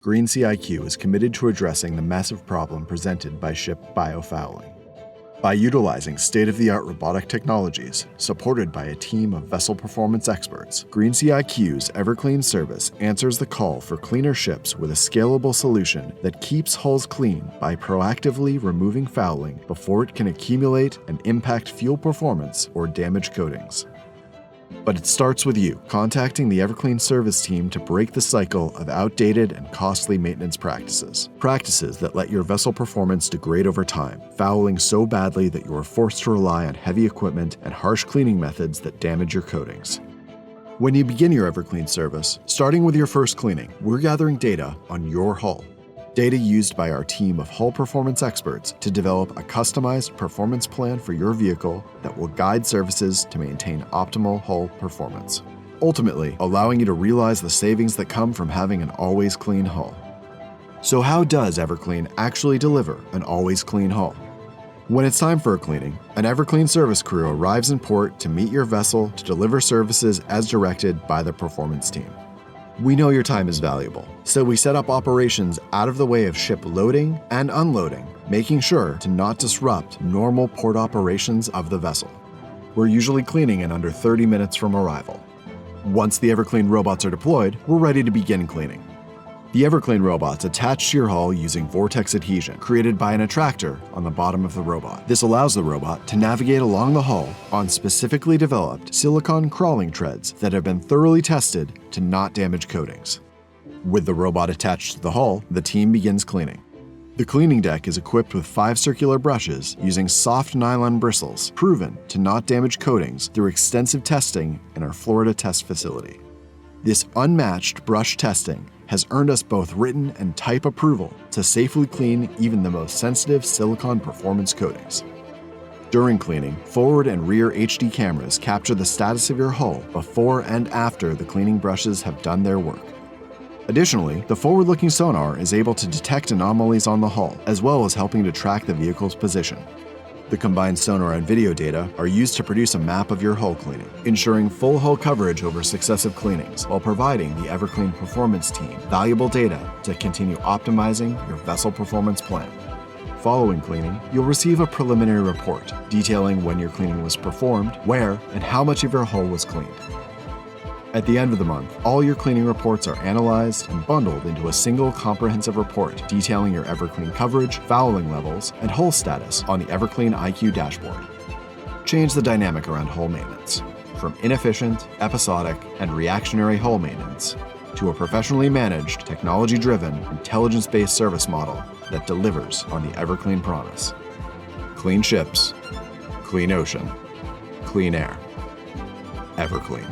Greensea IQ is committed to addressing the massive problem presented by ship biofouling. By utilizing state-of-the-art robotic technologies, supported by a team of vessel performance experts, Greensea IQ's EverClean service answers the call for cleaner ships with a scalable solution that keeps hulls clean by proactively removing fouling before it can accumulate and impact fuel performance or damage coatings. But it starts with you contacting the EverClean service team to break the cycle of outdated and costly maintenance practices. Practices that let your vessel performance degrade over time, fouling so badly that you are forced to rely on heavy equipment and harsh cleaning methods that damage your coatings. When you begin your EverClean service, starting with your first cleaning, we're gathering data on your hull. Data used by our team of hull performance experts to develop a customized performance plan for your vehicle that will guide services to maintain optimal hull performance, ultimately allowing you to realize the savings that come from having an always clean hull. So how does EverClean actually deliver an always clean hull? When it's time for a cleaning, an EverClean service crew arrives in port to meet your vessel to deliver services as directed by the performance team. We know your time is valuable, so we set up operations out of the way of ship loading and unloading, making sure to not disrupt normal port operations of the vessel. We're usually cleaning in under 30 minutes from arrival. Once the EverClean robots are deployed, we're ready to begin cleaning. The EverClean robots attach to your hull using vortex adhesion created by an attractor on the bottom of the robot. This allows the robot to navigate along the hull on specifically developed silicone crawling treads that have been thoroughly tested to not damage coatings. With the robot attached to the hull, the team begins cleaning. The cleaning deck is equipped with 5 circular brushes using soft nylon bristles proven to not damage coatings through extensive testing in our Florida test facility. This unmatched brush testing has earned us both written and type approval to safely clean even the most sensitive silicone performance coatings. During cleaning, forward and rear HD cameras capture the status of your hull before and after the cleaning brushes have done their work. Additionally, the forward-looking sonar is able to detect anomalies on the hull, as well as helping to track the vehicle's position. The combined sonar and video data are used to produce a map of your hull cleaning, ensuring full hull coverage over successive cleanings while providing the EverClean performance team valuable data to continue optimizing your vessel performance plan. Following cleaning, you'll receive a preliminary report detailing when your cleaning was performed, where, and how much of your hull was cleaned. At the end of the month, all your cleaning reports are analyzed and bundled into a single comprehensive report detailing your EverClean coverage, fouling levels, and hull status on the EverClean IQ dashboard. Change the dynamic around hull maintenance, from inefficient, episodic, and reactionary hull maintenance to a professionally managed, technology-driven, intelligence-based service model that delivers on the EverClean promise. Clean ships, clean ocean, clean air. EverClean.